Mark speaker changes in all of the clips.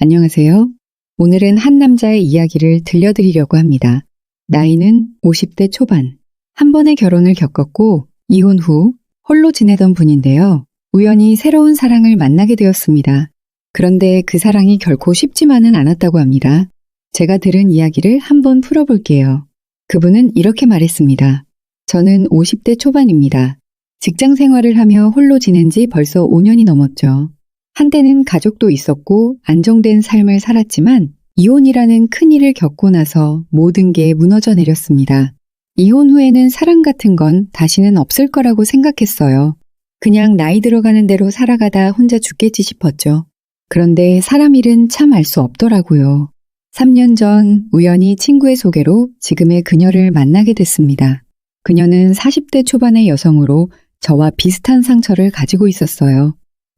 Speaker 1: 안녕하세요. 오늘은 한 남자의 이야기를 들려드리려고 합니다. 나이는 50대 초반. 한 번의 결혼을 겪었고 이혼 후 홀로 지내던 분인데요. 우연히 새로운 사랑을 만나게 되었습니다. 그런데 그 사랑이 결코 쉽지만은 않았다고 합니다. 제가 들은 이야기를 한번 풀어볼게요. 그분은 이렇게 말했습니다. 저는 50대 초반입니다. 직장 생활을 하며 홀로 지낸 지 벌써 5년이 넘었죠. 한때는 가족도 있었고 안정된 삶을 살았지만 이혼이라는 큰일을 겪고 나서 모든 게 무너져 내렸습니다. 이혼 후에는 사랑 같은 건 다시는 없을 거라고 생각했어요. 그냥 나이 들어가는 대로 살아가다 혼자 죽겠지 싶었죠. 그런데 사람 일은 참 알 수 없더라고요. 3년 전 우연히 친구의 소개로 지금의 그녀를 만나게 됐습니다. 그녀는 40대 초반의 여성으로 저와 비슷한 상처를 가지고 있었어요.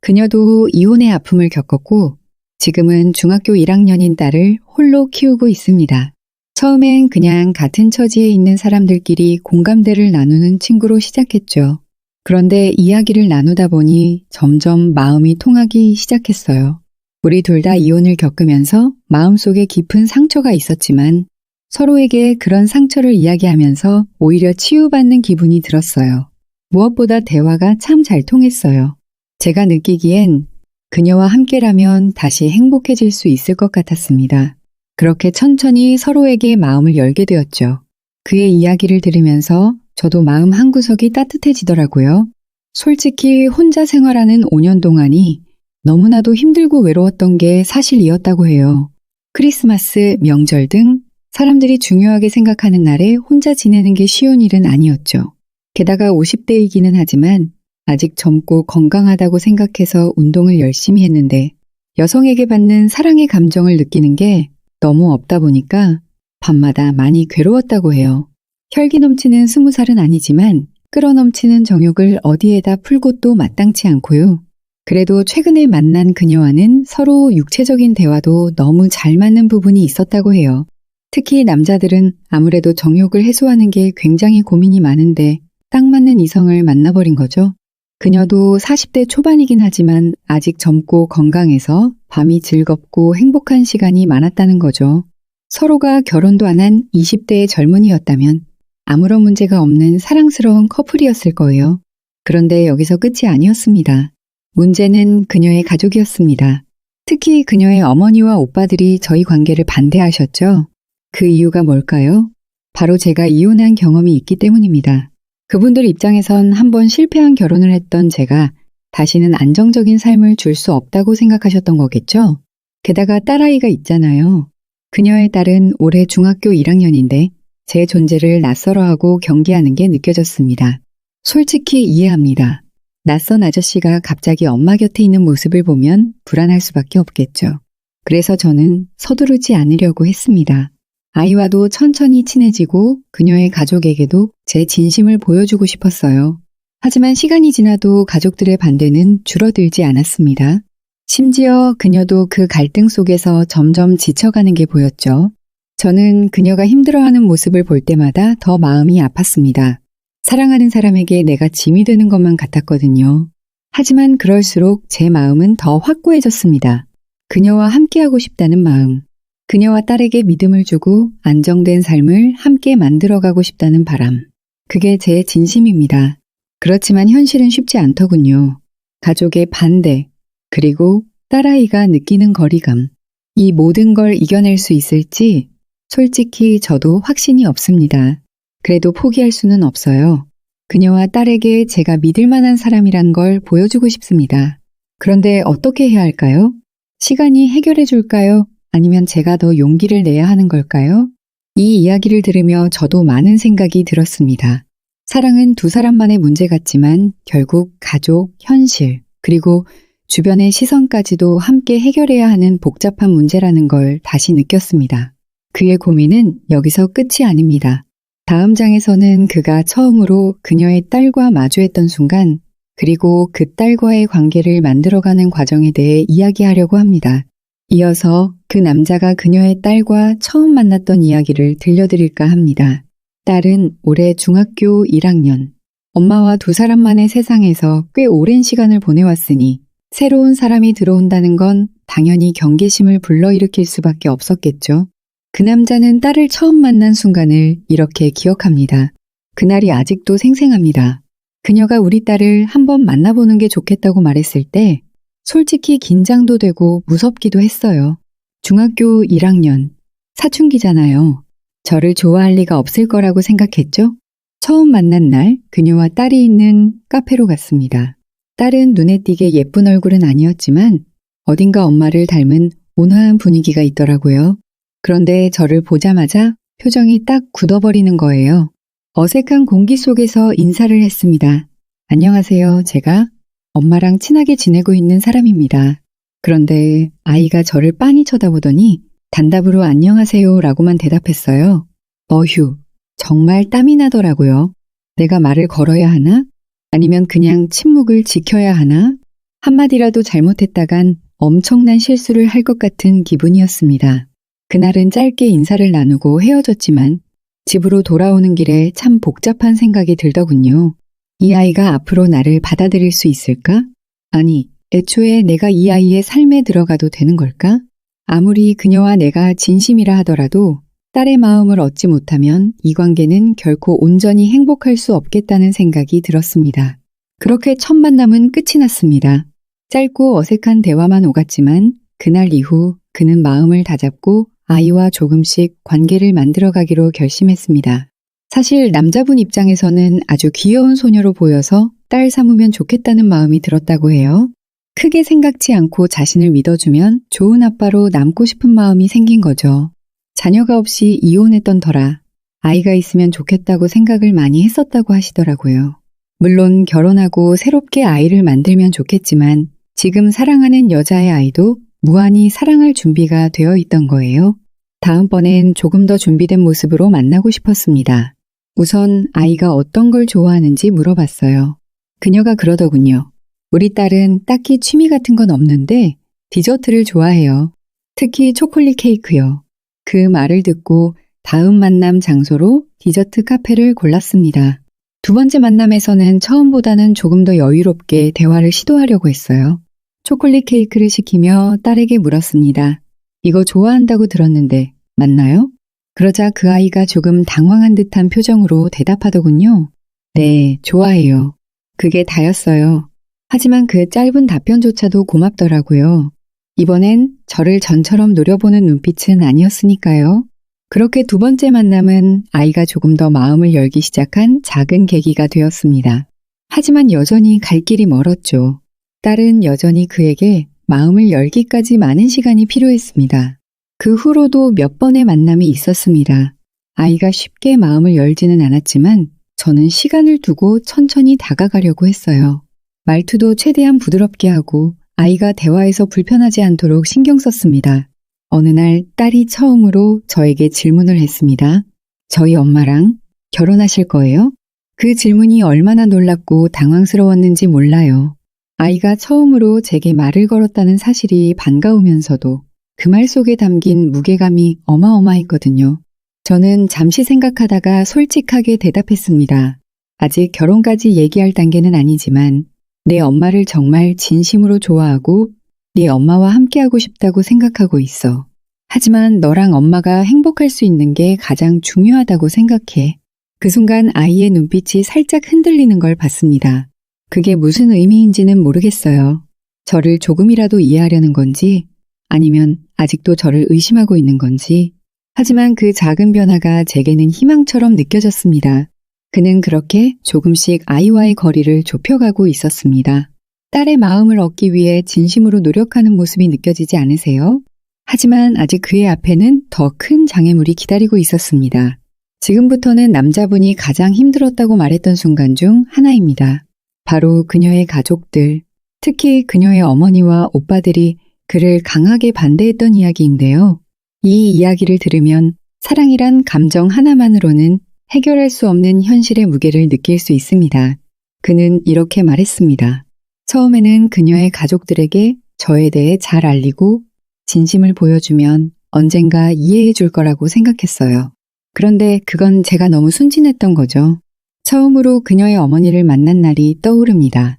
Speaker 1: 그녀도 이혼의 아픔을 겪었고 지금은 중학교 1학년인 딸을 홀로 키우고 있습니다. 처음엔 그냥 같은 처지에 있는 사람들끼리 공감대를 나누는 친구로 시작했죠. 그런데 이야기를 나누다 보니 점점 마음이 통하기 시작했어요. 우리 둘 다 이혼을 겪으면서 마음속에 깊은 상처가 있었지만 서로에게 그런 상처를 이야기하면서 오히려 치유받는 기분이 들었어요. 무엇보다 대화가 참 잘 통했어요. 제가 느끼기엔 그녀와 함께라면 다시 행복해질 수 있을 것 같았습니다. 그렇게 천천히 서로에게 마음을 열게 되었죠. 그의 이야기를 들으면서 저도 마음 한구석이 따뜻해지더라고요. 솔직히 혼자 생활하는 5년 동안이 너무나도 힘들고 외로웠던 게 사실이었다고 해요. 크리스마스, 명절 등 사람들이 중요하게 생각하는 날에 혼자 지내는 게 쉬운 일은 아니었죠. 게다가 50대이기는 하지만 아직 젊고 건강하다고 생각해서 운동을 열심히 했는데 여성에게 받는 사랑의 감정을 느끼는 게 너무 없다 보니까 밤마다 많이 괴로웠다고 해요. 혈기 넘치는 20살은 아니지만 끌어넘치는 정욕을 어디에다 풀 곳도 마땅치 않고요. 그래도 최근에 만난 그녀와는 서로 육체적인 대화도 너무 잘 맞는 부분이 있었다고 해요. 특히 남자들은 아무래도 정욕을 해소하는 게 굉장히 고민이 많은데 딱 맞는 이성을 만나버린 거죠. 그녀도 40대 초반이긴 하지만 아직 젊고 건강해서 밤이 즐겁고 행복한 시간이 많았다는 거죠. 서로가 결혼도 안 한 20대의 젊은이였다면 아무런 문제가 없는 사랑스러운 커플이었을 거예요. 그런데 여기서 끝이 아니었습니다. 문제는 그녀의 가족이었습니다. 특히 그녀의 어머니와 오빠들이 저희 관계를 반대하셨죠. 그 이유가 뭘까요? 바로 제가 이혼한 경험이 있기 때문입니다. 그분들 입장에선 한번 실패한 결혼을 했던 제가 다시는 안정적인 삶을 줄 수 없다고 생각하셨던 거겠죠? 게다가 딸아이가 있잖아요. 그녀의 딸은 올해 중학교 1학년인데 제 존재를 낯설어하고 경계하는 게 느껴졌습니다. 솔직히 이해합니다. 낯선 아저씨가 갑자기 엄마 곁에 있는 모습을 보면 불안할 수밖에 없겠죠. 그래서 저는 서두르지 않으려고 했습니다. 아이와도 천천히 친해지고 그녀의 가족에게도 제 진심을 보여주고 싶었어요. 하지만 시간이 지나도 가족들의 반대는 줄어들지 않았습니다. 심지어 그녀도 그 갈등 속에서 점점 지쳐가는 게 보였죠. 저는 그녀가 힘들어하는 모습을 볼 때마다 더 마음이 아팠습니다. 사랑하는 사람에게 내가 짐이 되는 것만 같았거든요. 하지만 그럴수록 제 마음은 더 확고해졌습니다. 그녀와 함께하고 싶다는 마음. 그녀와 딸에게 믿음을 주고 안정된 삶을 함께 만들어가고 싶다는 바람. 그게 제 진심입니다. 그렇지만 현실은 쉽지 않더군요. 가족의 반대, 그리고 딸아이가 느끼는 거리감. 이 모든 걸 이겨낼 수 있을지 솔직히 저도 확신이 없습니다. 그래도 포기할 수는 없어요. 그녀와 딸에게 제가 믿을 만한 사람이란 걸 보여주고 싶습니다. 그런데 어떻게 해야 할까요? 시간이 해결해 줄까요? 아니면 제가 더 용기를 내야 하는 걸까요? 이 이야기를 들으며 저도 많은 생각이 들었습니다. 사랑은 두 사람만의 문제 같지만 결국 가족, 현실, 그리고 주변의 시선까지도 함께 해결해야 하는 복잡한 문제라는 걸 다시 느꼈습니다. 그의 고민은 여기서 끝이 아닙니다. 다음 장에서는 그가 처음으로 그녀의 딸과 마주했던 순간, 그리고 그 딸과의 관계를 만들어가는 과정에 대해 이야기하려고 합니다. 이어서 그 남자가 그녀의 딸과 처음 만났던 이야기를 들려드릴까 합니다. 딸은 올해 중학교 1학년. 엄마와 두 사람만의 세상에서 꽤 오랜 시간을 보내왔으니 새로운 사람이 들어온다는 건 당연히 경계심을 불러일으킬 수밖에 없었겠죠. 그 남자는 딸을 처음 만난 순간을 이렇게 기억합니다. 그날이 아직도 생생합니다. 그녀가 우리 딸을 한번 만나보는 게 좋겠다고 말했을 때 솔직히 긴장도 되고 무섭기도 했어요. 중학교 1학년, 사춘기잖아요. 저를 좋아할 리가 없을 거라고 생각했죠? 처음 만난 날 그녀와 딸이 있는 카페로 갔습니다. 딸은 눈에 띄게 예쁜 얼굴은 아니었지만 어딘가 엄마를 닮은 온화한 분위기가 있더라고요. 그런데 저를 보자마자 표정이 딱 굳어버리는 거예요. 어색한 공기 속에서 인사를 했습니다. 안녕하세요. 제가 엄마랑 친하게 지내고 있는 사람입니다. 그런데 아이가 저를 빤히 쳐다보더니 단답으로 안녕하세요 라고만 대답했어요. 어휴, 정말 땀이 나더라고요. 내가 말을 걸어야 하나? 아니면 그냥 침묵을 지켜야 하나? 한마디라도 잘못했다간 엄청난 실수를 할 것 같은 기분이었습니다. 그날은 짧게 인사를 나누고 헤어졌지만 집으로 돌아오는 길에 참 복잡한 생각이 들더군요. 이 아이가 앞으로 나를 받아들일 수 있을까? 아니, 애초에 내가 이 아이의 삶에 들어가도 되는 걸까? 아무리 그녀와 내가 진심이라 하더라도 딸의 마음을 얻지 못하면 이 관계는 결코 온전히 행복할 수 없겠다는 생각이 들었습니다. 그렇게 첫 만남은 끝이 났습니다. 짧고 어색한 대화만 오갔지만 그날 이후 그는 마음을 다잡고 아이와 조금씩 관계를 만들어가기로 결심했습니다. 사실 남자분 입장에서는 아주 귀여운 소녀로 보여서 딸 삼으면 좋겠다는 마음이 들었다고 해요. 크게 생각지 않고 자신을 믿어주면 좋은 아빠로 남고 싶은 마음이 생긴 거죠. 자녀가 없이 이혼했던 터라 아이가 있으면 좋겠다고 생각을 많이 했었다고 하시더라고요. 물론 결혼하고 새롭게 아이를 만들면 좋겠지만 지금 사랑하는 여자의 아이도 무한히 사랑할 준비가 되어 있던 거예요. 다음번엔 조금 더 준비된 모습으로 만나고 싶었습니다. 우선 아이가 어떤 걸 좋아하는지 물어봤어요. 그녀가 그러더군요. 우리 딸은 딱히 취미 같은 건 없는데 디저트를 좋아해요. 특히 초콜릿 케이크요. 그 말을 듣고 다음 만남 장소로 디저트 카페를 골랐습니다. 두 번째 만남에서는 처음보다는 조금 더 여유롭게 대화를 시도하려고 했어요. 초콜릿 케이크를 시키며 딸에게 물었습니다. 이거 좋아한다고 들었는데 맞나요? 그러자 그 아이가 조금 당황한 듯한 표정으로 대답하더군요. 네, 좋아해요. 그게 다였어요. 하지만 그 짧은 답변조차도 고맙더라고요. 이번엔 저를 전처럼 노려보는 눈빛은 아니었으니까요. 그렇게 두 번째 만남은 아이가 조금 더 마음을 열기 시작한 작은 계기가 되었습니다. 하지만 여전히 갈 길이 멀었죠. 딸은 여전히 그에게 마음을 열기까지 많은 시간이 필요했습니다. 그 후로도 몇 번의 만남이 있었습니다. 아이가 쉽게 마음을 열지는 않았지만 저는 시간을 두고 천천히 다가가려고 했어요. 말투도 최대한 부드럽게 하고 아이가 대화에서 불편하지 않도록 신경 썼습니다. 어느 날 딸이 처음으로 저에게 질문을 했습니다. 저희 엄마랑 결혼하실 거예요? 그 질문이 얼마나 놀랍고 당황스러웠는지 몰라요. 아이가 처음으로 제게 말을 걸었다는 사실이 반가우면서도 그 말 속에 담긴 무게감이 어마어마했거든요. 저는 잠시 생각하다가 솔직하게 대답했습니다. 아직 결혼까지 얘기할 단계는 아니지만 내 엄마를 정말 진심으로 좋아하고 네 엄마와 함께하고 싶다고 생각하고 있어. 하지만 너랑 엄마가 행복할 수 있는 게 가장 중요하다고 생각해. 그 순간 아이의 눈빛이 살짝 흔들리는 걸 봤습니다. 그게 무슨 의미인지는 모르겠어요. 저를 조금이라도 이해하려는 건지 아니면 아직도 저를 의심하고 있는 건지. 하지만 그 작은 변화가 제게는 희망처럼 느껴졌습니다. 그는 그렇게 조금씩 아이와의 거리를 좁혀가고 있었습니다. 딸의 마음을 얻기 위해 진심으로 노력하는 모습이 느껴지지 않으세요? 하지만 아직 그의 앞에는 더 큰 장애물이 기다리고 있었습니다. 지금부터는 남자분이 가장 힘들었다고 말했던 순간 중 하나입니다. 바로 그녀의 가족들, 특히 그녀의 어머니와 오빠들이 그를 강하게 반대했던 이야기인데요. 이 이야기를 들으면 사랑이란 감정 하나만으로는 해결할 수 없는 현실의 무게를 느낄 수 있습니다. 그는 이렇게 말했습니다. 처음에는 그녀의 가족들에게 저에 대해 잘 알리고 진심을 보여주면 언젠가 이해해 줄 거라고 생각했어요. 그런데 그건 제가 너무 순진했던 거죠. 처음으로 그녀의 어머니를 만난 날이 떠오릅니다.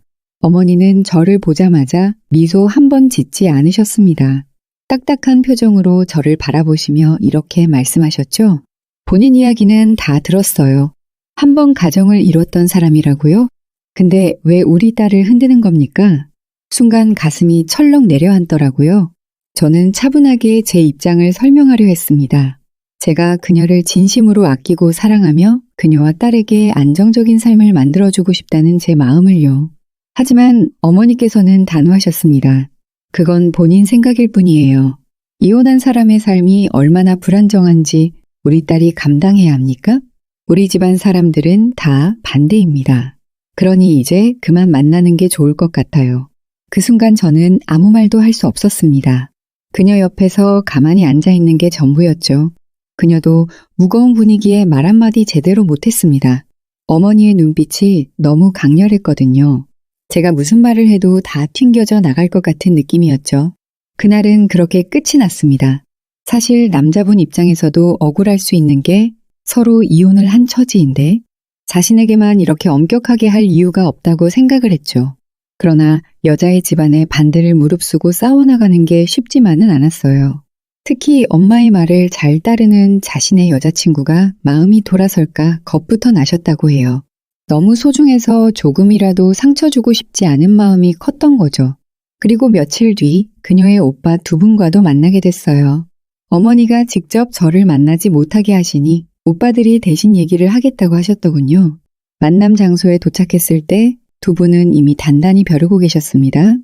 Speaker 1: 어머니는 저를 보자마자 미소 한 번 짓지 않으셨습니다. 딱딱한 표정으로 저를 바라보시며 이렇게 말씀하셨죠. 본인 이야기는 다 들었어요. 한 번 가정을 이뤘던 사람이라고요? 근데 왜 우리 딸을 흔드는 겁니까? 순간 가슴이 철렁 내려앉더라고요. 저는 차분하게 제 입장을 설명하려 했습니다. 제가 그녀를 진심으로 아끼고 사랑하며 그녀와 딸에게 안정적인 삶을 만들어주고 싶다는 제 마음을요. 하지만 어머니께서는 단호하셨습니다. 그건 본인 생각일 뿐이에요. 이혼한 사람의 삶이 얼마나 불안정한지 우리 딸이 감당해야 합니까? 우리 집안 사람들은 다 반대입니다. 그러니 이제 그만 만나는 게 좋을 것 같아요. 그 순간 저는 아무 말도 할 수 없었습니다. 그녀 옆에서 가만히 앉아 있는 게 전부였죠. 그녀도 무거운 분위기에 말 한마디 제대로 못했습니다. 어머니의 눈빛이 너무 강렬했거든요. 제가 무슨 말을 해도 다 튕겨져 나갈 것 같은 느낌이었죠. 그날은 그렇게 끝이 났습니다. 사실 남자분 입장에서도 억울할 수 있는 게 서로 이혼을 한 처지인데 자신에게만 이렇게 엄격하게 할 이유가 없다고 생각을 했죠. 그러나 여자의 집안에 반대를 무릅쓰고 싸워나가는 게 쉽지만은 않았어요. 특히 엄마의 말을 잘 따르는 자신의 여자친구가 마음이 돌아설까 겁부터 나셨다고 해요. 너무 소중해서 조금이라도 상처 주고 싶지 않은 마음이 컸던 거죠. 그리고 며칠 뒤 그녀의 오빠 두 분과도 만나게 됐어요. 어머니가 직접 저를 만나지 못하게 하시니 오빠들이 대신 얘기를 하겠다고 하셨더군요. 만남 장소에 도착했을 때 두 분은 이미 단단히 벼르고 계셨습니다.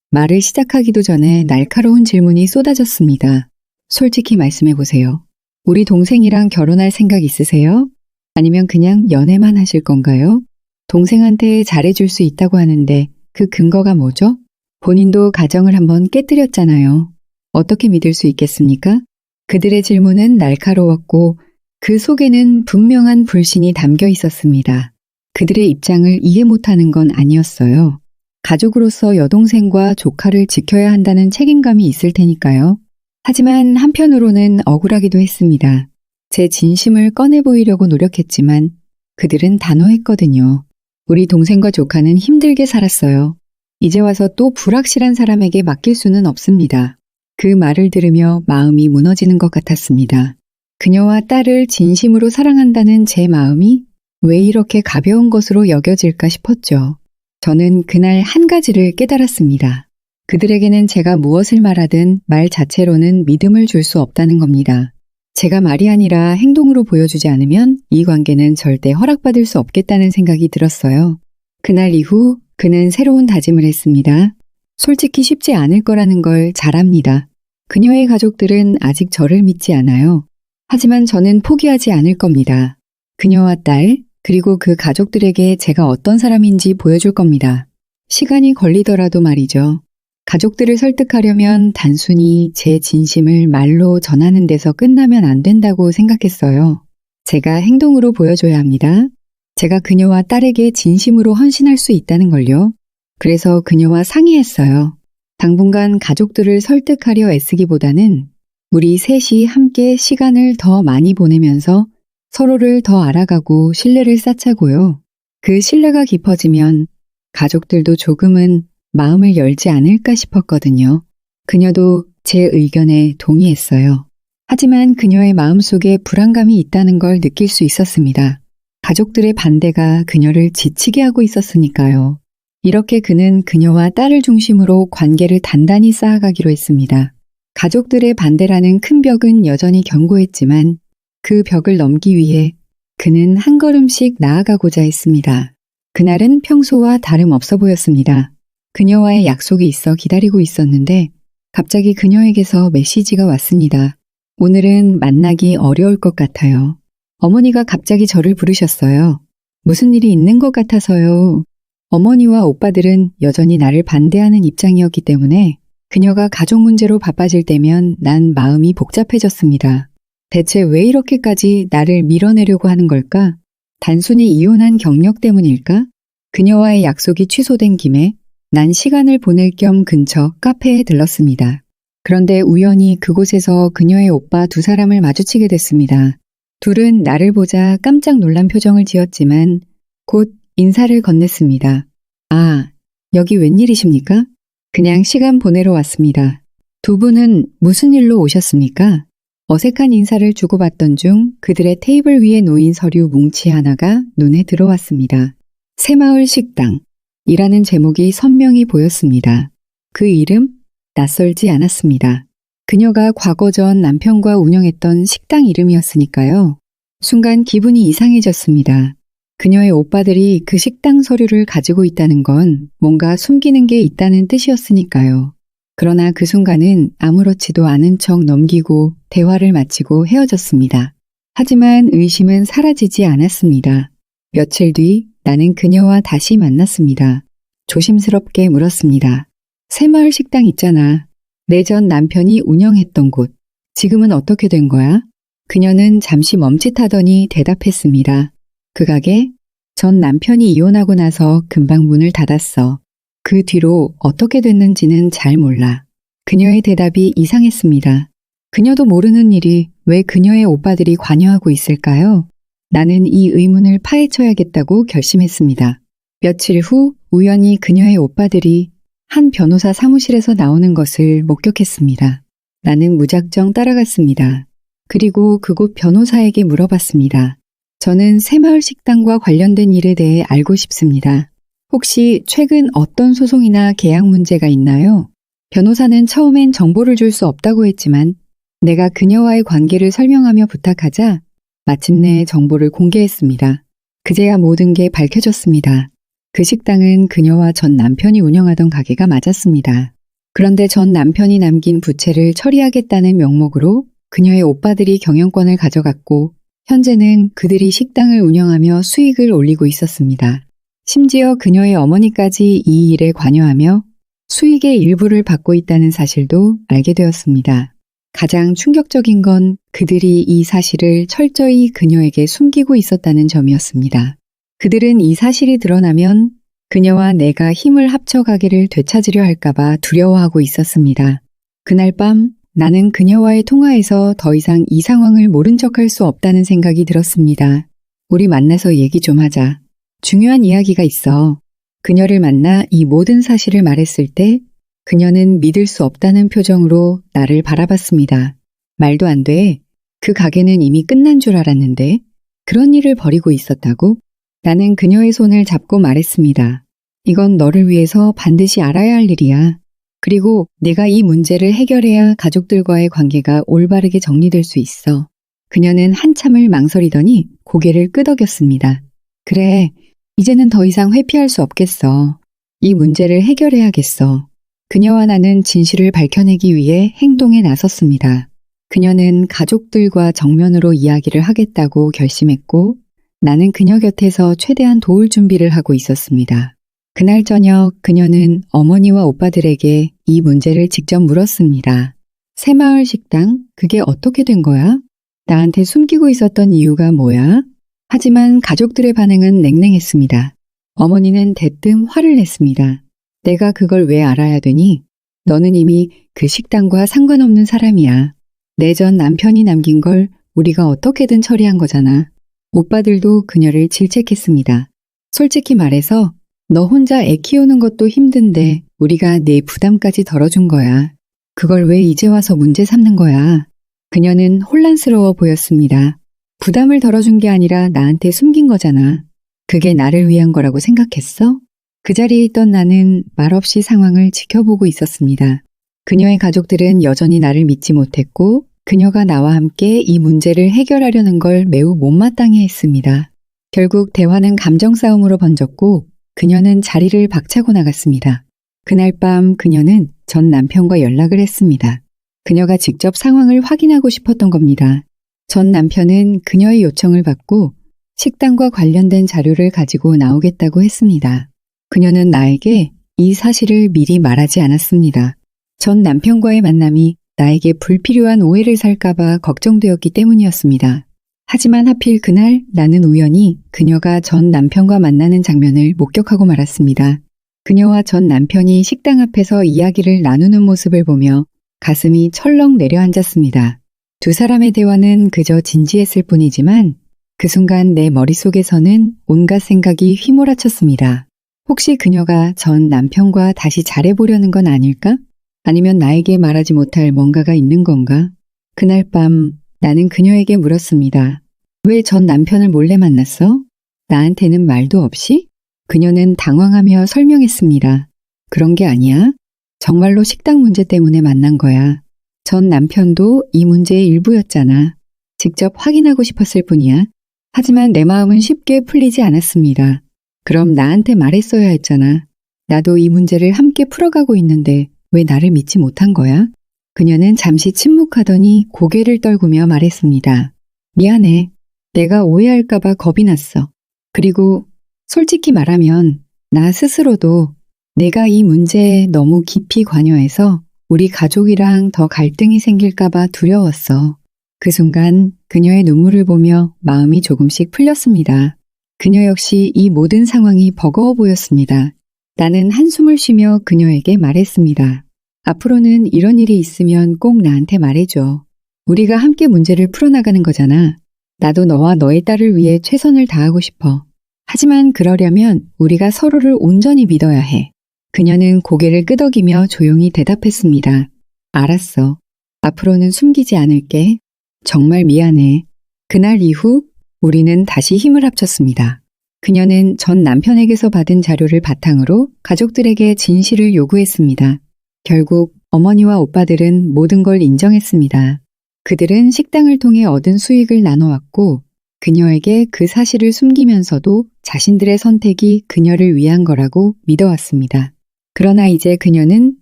Speaker 1: 말을 시작하기도 전에 날카로운 질문이 쏟아졌습니다. 솔직히 말씀해 보세요. 우리 동생이랑 결혼할 생각 있으세요? 아니면 그냥 연애만 하실 건가요? 동생한테 잘해줄 수 있다고 하는데 그 근거가 뭐죠? 본인도 가정을 한번 깨뜨렸잖아요. 어떻게 믿을 수 있겠습니까? 그들의 질문은 날카로웠고 그 속에는 분명한 불신이 담겨 있었습니다. 그들의 입장을 이해 못하는 건 아니었어요. 가족으로서 여동생과 조카를 지켜야 한다는 책임감이 있을 테니까요. 하지만 한편으로는 억울하기도 했습니다. 제 진심을 꺼내 보이려고 노력했지만 그들은 단호했거든요. 우리 동생과 조카는 힘들게 살았어요. 이제 와서 또 불확실한 사람에게 맡길 수는 없습니다. 그 말을 들으며 마음이 무너지는 것 같았습니다. 그녀와 딸을 진심으로 사랑한다는 제 마음이 왜 이렇게 가벼운 것으로 여겨질까 싶었죠. 저는 그날 한 가지를 깨달았습니다. 그들에게는 제가 무엇을 말하든 말 자체로는 믿음을 줄 수 없다는 겁니다. 제가 말이 아니라 행동으로 보여주지 않으면 이 관계는 절대 허락받을 수 없겠다는 생각이 들었어요. 그날 이후 그는 새로운 다짐을 했습니다. 솔직히 쉽지 않을 거라는 걸 잘 압니다. 그녀의 가족들은 아직 저를 믿지 않아요. 하지만 저는 포기하지 않을 겁니다. 그녀와 딸, 그리고 그 가족들에게 제가 어떤 사람인지 보여줄 겁니다. 시간이 걸리더라도 말이죠. 가족들을 설득하려면 단순히 제 진심을 말로 전하는 데서 끝나면 안 된다고 생각했어요. 제가 행동으로 보여줘야 합니다. 제가 그녀와 딸에게 진심으로 헌신할 수 있다는 걸요. 그래서 그녀와 상의했어요. 당분간 가족들을 설득하려 애쓰기보다는 우리 셋이 함께 시간을 더 많이 보내면서 서로를 더 알아가고 신뢰를 쌓자고요. 그 신뢰가 깊어지면 가족들도 조금은 마음을 열지 않을까 싶었거든요. 그녀도 제 의견에 동의했어요. 하지만 그녀의 마음속에 불안감이 있다는 걸 느낄 수 있었습니다. 가족들의 반대가 그녀를 지치게 하고 있었으니까요. 이렇게 그는 그녀와 딸을 중심으로 관계를 단단히 쌓아가기로 했습니다. 가족들의 반대라는 큰 벽은 여전히 견고했지만 그 벽을 넘기 위해 그는 한 걸음씩 나아가고자 했습니다. 그날은 평소와 다름없어 보였습니다. 그녀와의 약속이 있어 기다리고 있었는데 갑자기 그녀에게서 메시지가 왔습니다. 오늘은 만나기 어려울 것 같아요. 어머니가 갑자기 저를 부르셨어요. 무슨 일이 있는 것 같아서요. 어머니와 오빠들은 여전히 나를 반대하는 입장이었기 때문에 그녀가 가족 문제로 바빠질 때면 난 마음이 복잡해졌습니다. 대체 왜 이렇게까지 나를 밀어내려고 하는 걸까? 단순히 이혼한 경력 때문일까? 그녀와의 약속이 취소된 김에 난 시간을 보낼 겸 근처 카페에 들렀습니다. 그런데 우연히 그곳에서 그녀의 오빠 두 사람을 마주치게 됐습니다. 둘은 나를 보자 깜짝 놀란 표정을 지었지만 곧 인사를 건넸습니다. 아, 여기 웬일이십니까? 그냥 시간 보내러 왔습니다. 두 분은 무슨 일로 오셨습니까? 어색한 인사를 주고받던 중 그들의 테이블 위에 놓인 서류 뭉치 하나가 눈에 들어왔습니다. 새마을 식당이라는 제목이 선명히 보였습니다. 그 이름 낯설지 않았습니다. 그녀가 과거 전 남편과 운영했던 식당 이름이었으니까요. 순간 기분이 이상해졌습니다. 그녀의 오빠들이 그 식당 서류를 가지고 있다는 건 뭔가 숨기는 게 있다는 뜻이었으니까요. 그러나 그 순간은 아무렇지도 않은 척 넘기고 대화를 마치고 헤어졌습니다. 하지만 의심은 사라지지 않았습니다. 며칠 뒤 나는 그녀와 다시 만났습니다. 조심스럽게 물었습니다. 새마을 식당 있잖아. 내 전 남편이 운영했던 곳. 지금은 어떻게 된 거야? 그녀는 잠시 멈칫하더니 대답했습니다. 그 가게? 전 남편이 이혼하고 나서 금방 문을 닫았어. 그 뒤로 어떻게 됐는지는 잘 몰라. 그녀의 대답이 이상했습니다. 그녀도 모르는 일이 왜 그녀의 오빠들이 관여하고 있을까요? 나는 이 의문을 파헤쳐야겠다고 결심했습니다. 며칠 후 우연히 그녀의 오빠들이 한 변호사 사무실에서 나오는 것을 목격했습니다. 나는 무작정 따라갔습니다. 그리고 그곳 변호사에게 물어봤습니다. 저는 새마을 식당과 관련된 일에 대해 알고 싶습니다. 혹시 최근 어떤 소송이나 계약 문제가 있나요? 변호사는 처음엔 정보를 줄 수 없다고 했지만 내가 그녀와의 관계를 설명하며 부탁하자 마침내 정보를 공개했습니다. 그제야 모든 게 밝혀졌습니다. 그 식당은 그녀와 전 남편이 운영하던 가게가 맞았습니다. 그런데 전 남편이 남긴 부채를 처리하겠다는 명목으로 그녀의 오빠들이 경영권을 가져갔고 현재는 그들이 식당을 운영하며 수익을 올리고 있었습니다. 심지어 그녀의 어머니까지 이 일에 관여하며 수익의 일부를 받고 있다는 사실도 알게 되었습니다. 가장 충격적인 건 그들이 이 사실을 철저히 그녀에게 숨기고 있었다는 점이었습니다. 그들은 이 사실이 드러나면 그녀와 내가 힘을 합쳐가기를 되찾으려 할까봐 두려워하고 있었습니다. 그날 밤 나는 그녀와의 통화에서 더 이상 이 상황을 모른 척할 수 없다는 생각이 들었습니다. 우리 만나서 얘기 좀 하자. 중요한 이야기가 있어. 그녀를 만나 이 모든 사실을 말했을 때 그녀는 믿을 수 없다는 표정으로 나를 바라봤습니다. 말도 안 돼. 그 가게는 이미 끝난 줄 알았는데 그런 일을 벌이고 있었다고? 나는 그녀의 손을 잡고 말했습니다. 이건 너를 위해서 반드시 알아야 할 일이야. 그리고 내가 이 문제를 해결해야 가족들과의 관계가 올바르게 정리될 수 있어. 그녀는 한참을 망설이더니 고개를 끄덕였습니다. 그래, 이제는 더 이상 회피할 수 없겠어. 이 문제를 해결해야겠어. 그녀와 나는 진실을 밝혀내기 위해 행동에 나섰습니다. 그녀는 가족들과 정면으로 이야기를 하겠다고 결심했고 나는 그녀 곁에서 최대한 도울 준비를 하고 있었습니다. 그날 저녁 그녀는 어머니와 오빠들에게 이 문제를 직접 물었습니다. 새마을 식당, 그게 어떻게 된 거야? 나한테 숨기고 있었던 이유가 뭐야? 하지만 가족들의 반응은 냉랭했습니다. 어머니는 대뜸 화를 냈습니다. 내가 그걸 왜 알아야 되니? 너는 이미 그 식당과 상관없는 사람이야. 내 전 남편이 남긴 걸 우리가 어떻게든 처리한 거잖아. 오빠들도 그녀를 질책했습니다. 솔직히 말해서 너 혼자 애 키우는 것도 힘든데 우리가 네 부담까지 덜어준 거야. 그걸 왜 이제 와서 문제 삼는 거야? 그녀는 혼란스러워 보였습니다. 부담을 덜어준 게 아니라 나한테 숨긴 거잖아. 그게 나를 위한 거라고 생각했어? 그 자리에 있던 나는 말없이 상황을 지켜보고 있었습니다. 그녀의 가족들은 여전히 나를 믿지 못했고 그녀가 나와 함께 이 문제를 해결하려는 걸 매우 못마땅해 했습니다. 결국 대화는 감정 싸움으로 번졌고 그녀는 자리를 박차고 나갔습니다. 그날 밤 그녀는 전 남편과 연락을 했습니다. 그녀가 직접 상황을 확인하고 싶었던 겁니다. 전 남편은 그녀의 요청을 받고 식당과 관련된 자료를 가지고 나오겠다고 했습니다. 그녀는 나에게 이 사실을 미리 말하지 않았습니다. 전 남편과의 만남이 나에게 불필요한 오해를 살까봐 걱정되었기 때문이었습니다. 하지만 하필 그날 나는 우연히 그녀가 전 남편과 만나는 장면을 목격하고 말았습니다. 그녀와 전 남편이 식당 앞에서 이야기를 나누는 모습을 보며 가슴이 철렁 내려앉았습니다. 두 사람의 대화는 그저 진지했을 뿐이지만 그 순간 내 머릿속에서는 온갖 생각이 휘몰아쳤습니다. 혹시 그녀가 전 남편과 다시 잘해보려는 건 아닐까? 아니면 나에게 말하지 못할 뭔가가 있는 건가? 그날 밤 나는 그녀에게 물었습니다. 왜 전 남편을 몰래 만났어? 나한테는 말도 없이? 그녀는 당황하며 설명했습니다. 그런 게 아니야. 정말로 식당 문제 때문에 만난 거야. 전 남편도 이 문제의 일부였잖아. 직접 확인하고 싶었을 뿐이야. 하지만 내 마음은 쉽게 풀리지 않았습니다. 그럼 나한테 말했어야 했잖아. 나도 이 문제를 함께 풀어가고 있는데 왜 나를 믿지 못한 거야? 그녀는 잠시 침묵하더니 고개를 떨구며 말했습니다. 미안해. 내가 오해할까봐 겁이 났어. 그리고 솔직히 말하면 나 스스로도 내가 이 문제에 너무 깊이 관여해서 우리 가족이랑 더 갈등이 생길까봐 두려웠어. 그 순간 그녀의 눈물을 보며 마음이 조금씩 풀렸습니다. 그녀 역시 이 모든 상황이 버거워 보였습니다. 나는 한숨을 쉬며 그녀에게 말했습니다. 앞으로는 이런 일이 있으면 꼭 나한테 말해줘. 우리가 함께 문제를 풀어나가는 거잖아. 나도 너와 너의 딸을 위해 최선을 다하고 싶어. 하지만 그러려면 우리가 서로를 온전히 믿어야 해. 그녀는 고개를 끄덕이며 조용히 대답했습니다. 알았어. 앞으로는 숨기지 않을게. 정말 미안해. 그날 이후 우리는 다시 힘을 합쳤습니다. 그녀는 전 남편에게서 받은 자료를 바탕으로 가족들에게 진실을 요구했습니다. 결국 어머니와 오빠들은 모든 걸 인정했습니다. 그들은 식당을 통해 얻은 수익을 나눠왔고 그녀에게 그 사실을 숨기면서도 자신들의 선택이 그녀를 위한 거라고 믿어왔습니다. 그러나 이제 그녀는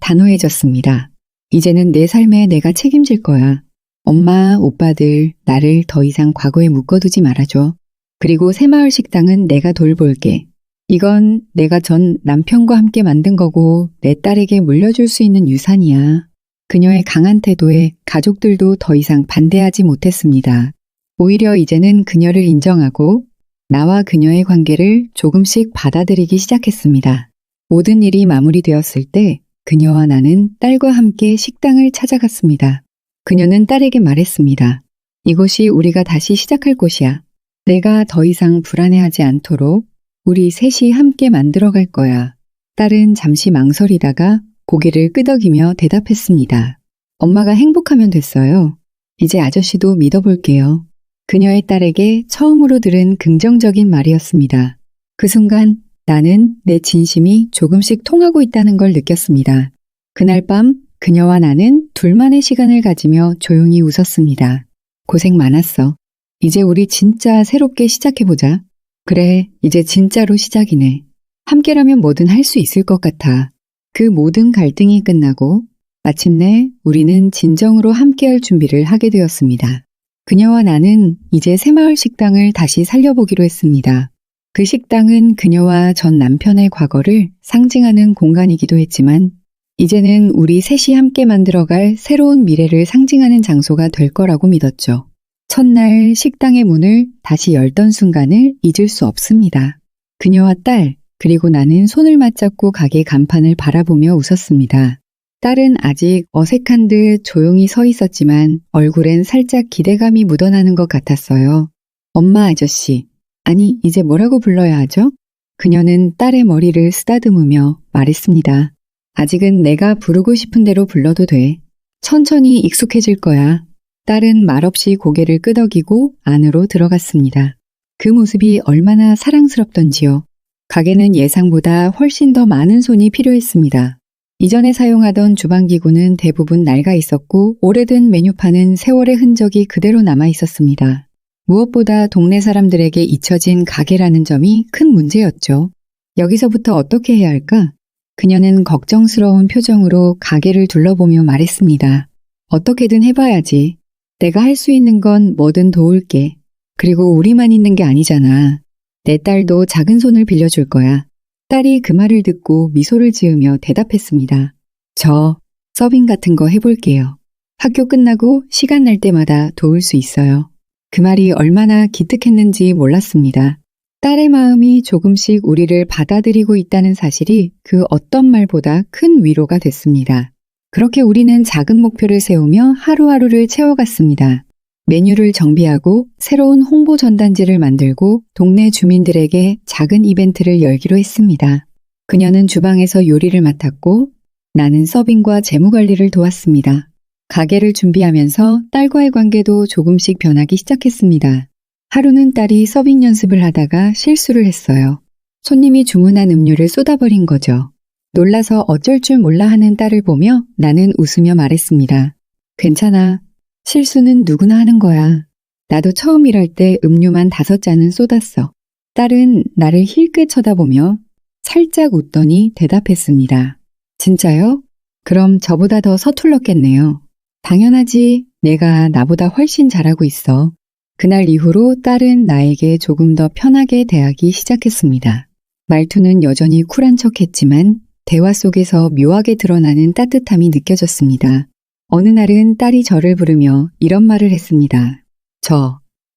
Speaker 1: 단호해졌습니다. 이제는 내 삶에 내가 책임질 거야. 엄마, 오빠들, 나를 더 이상 과거에 묶어두지 말아줘. 그리고 새마을 식당은 내가 돌볼게. 이건 내가 전 남편과 함께 만든 거고 내 딸에게 물려줄 수 있는 유산이야. 그녀의 강한 태도에 가족들도 더 이상 반대하지 못했습니다. 오히려 이제는 그녀를 인정하고 나와 그녀의 관계를 조금씩 받아들이기 시작했습니다. 모든 일이 마무리되었을 때 그녀와 나는 딸과 함께 식당을 찾아갔습니다. 그녀는 딸에게 말했습니다. 이곳이 우리가 다시 시작할 곳이야. 내가 더 이상 불안해하지 않도록 우리 셋이 함께 만들어갈 거야. 딸은 잠시 망설이다가 고개를 끄덕이며 대답했습니다. 엄마가 행복하면 됐어요. 이제 아저씨도 믿어볼게요. 그녀의 딸에게 처음으로 들은 긍정적인 말이었습니다. 그 순간 나는 내 진심이 조금씩 통하고 있다는 걸 느꼈습니다. 그날 밤 그녀와 나는 둘만의 시간을 가지며 조용히 웃었습니다. 고생 많았어. 이제 우리 진짜 새롭게 시작해보자. 그래, 이제 진짜로 시작이네. 함께라면 뭐든 할 수 있을 것 같아. 그 모든 갈등이 끝나고 마침내 우리는 진정으로 함께할 준비를 하게 되었습니다. 그녀와 나는 이제 새마을 식당을 다시 살려보기로 했습니다. 그 식당은 그녀와 전 남편의 과거를 상징하는 공간이기도 했지만 이제는 우리 셋이 함께 만들어갈 새로운 미래를 상징하는 장소가 될 거라고 믿었죠. 첫날 식당의 문을 다시 열던 순간을 잊을 수 없습니다. 그녀와 딸, 그리고 나는 손을 맞잡고 가게 간판을 바라보며 웃었습니다. 딸은 아직 어색한 듯 조용히 서 있었지만 얼굴엔 살짝 기대감이 묻어나는 것 같았어요. 엄마 아저씨, 아니 이제 뭐라고 불러야 하죠? 그녀는 딸의 머리를 쓰다듬으며 말했습니다. 아직은 내가 부르고 싶은 대로 불러도 돼. 천천히 익숙해질 거야. 딸은 말없이 고개를 끄덕이고 안으로 들어갔습니다. 그 모습이 얼마나 사랑스럽던지요. 가게는 예상보다 훨씬 더 많은 손이 필요했습니다. 이전에 사용하던 주방기구는 대부분 낡아 있었고 오래된 메뉴판은 세월의 흔적이 그대로 남아 있었습니다. 무엇보다 동네 사람들에게 잊혀진 가게라는 점이 큰 문제였죠. 여기서부터 어떻게 해야 할까? 그녀는 걱정스러운 표정으로 가게를 둘러보며 말했습니다. 어떻게든 해봐야지. 내가 할 수 있는 건 뭐든 도울게. 그리고 우리만 있는 게 아니잖아. 내 딸도 작은 손을 빌려줄 거야. 딸이 그 말을 듣고 미소를 지으며 대답했습니다. 저 서빙 같은 거 해볼게요. 학교 끝나고 시간 날 때마다 도울 수 있어요. 그 말이 얼마나 기특했는지 몰랐습니다. 딸의 마음이 조금씩 우리를 받아들이고 있다는 사실이 그 어떤 말보다 큰 위로가 됐습니다. 그렇게 우리는 작은 목표를 세우며 하루하루를 채워갔습니다. 메뉴를 정비하고 새로운 홍보 전단지를 만들고 동네 주민들에게 작은 이벤트를 열기로 했습니다. 그녀는 주방에서 요리를 맡았고 나는 서빙과 재무 관리를 도왔습니다. 가게를 준비하면서 딸과의 관계도 조금씩 변하기 시작했습니다. 하루는 딸이 서빙 연습을 하다가 실수를 했어요. 손님이 주문한 음료를 쏟아버린 거죠. 놀라서 어쩔 줄 몰라 하는 딸을 보며 나는 웃으며 말했습니다. 괜찮아. 실수는 누구나 하는 거야. 나도 처음 일할 때 음료만 5잔은 쏟았어. 딸은 나를 힐끗 쳐다보며 살짝 웃더니 대답했습니다. 진짜요? 그럼 저보다 더 서툴렀겠네요. 당연하지. 내가 나보다 훨씬 잘하고 있어. 그날 이후로 딸은 나에게 조금 더 편하게 대하기 시작했습니다. 말투는 여전히 쿨한 척했지만 대화 속에서 묘하게 드러나는 따뜻함이 느껴졌습니다. 어느 날은 딸이 저를 부르며 이런 말을 했습니다.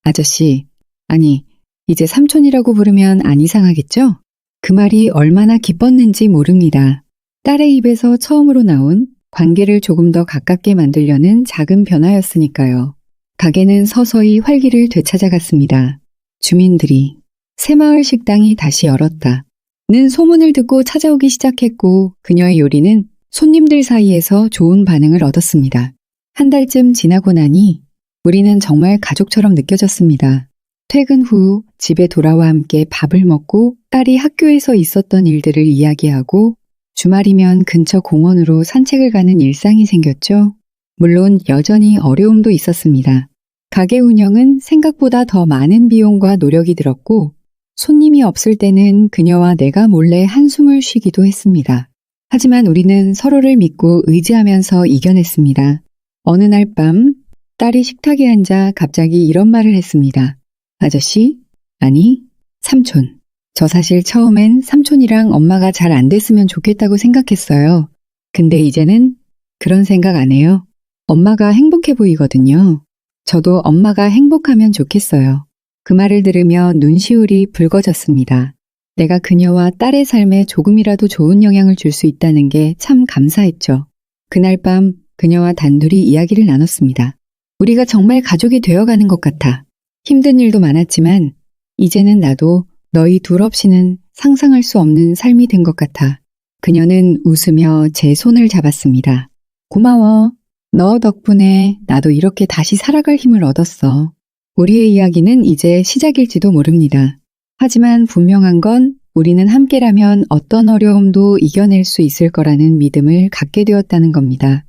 Speaker 1: 아저씨, 아니, 이제 삼촌이라고 부르면 안 이상하겠죠? 그 말이 얼마나 기뻤는지 모릅니다. 딸의 입에서 처음으로 나온 관계를 조금 더 가깝게 만들려는 작은 변화였으니까요. 가게는 서서히 활기를 되찾아갔습니다. 주민들이 새마을 식당이 다시 열었다. 는 소문을 듣고 찾아오기 시작했고 그녀의 요리는 손님들 사이에서 좋은 반응을 얻었습니다. 한 달쯤 지나고 나니 우리는 정말 가족처럼 느껴졌습니다. 퇴근 후 집에 돌아와 함께 밥을 먹고 딸이 학교에서 있었던 일들을 이야기하고 주말이면 근처 공원으로 산책을 가는 일상이 생겼죠. 물론 여전히 어려움도 있었습니다. 가게 운영은 생각보다 더 많은 비용과 노력이 들었고 손님이 없을 때는 그녀와 내가 몰래 한숨을 쉬기도 했습니다. 하지만 우리는 서로를 믿고 의지하면서 이겨냈습니다. 어느 날 밤 딸이 식탁에 앉아 갑자기 이런 말을 했습니다. 아저씨? 아니, 삼촌. 저 사실 처음엔 삼촌이랑 엄마가 잘 안 됐으면 좋겠다고 생각했어요. 근데 이제는 그런 생각 안 해요. 엄마가 행복해 보이거든요. 저도 엄마가 행복하면 좋겠어요. 그 말을 들으며 눈시울이 붉어졌습니다. 내가 그녀와 딸의 삶에 조금이라도 좋은 영향을 줄 수 있다는 게 참 감사했죠. 그날 밤 그녀와 단둘이 이야기를 나눴습니다. 우리가 정말 가족이 되어가는 것 같아. 힘든 일도 많았지만 이제는 나도 너희 둘 없이는 상상할 수 없는 삶이 된 것 같아. 그녀는 웃으며 제 손을 잡았습니다. 고마워. 너 덕분에 나도 이렇게 다시 살아갈 힘을 얻었어. 우리의 이야기는 이제 시작일지도 모릅니다. 하지만 분명한 건 우리는 함께라면 어떤 어려움도 이겨낼 수 있을 거라는 믿음을 갖게 되었다는 겁니다.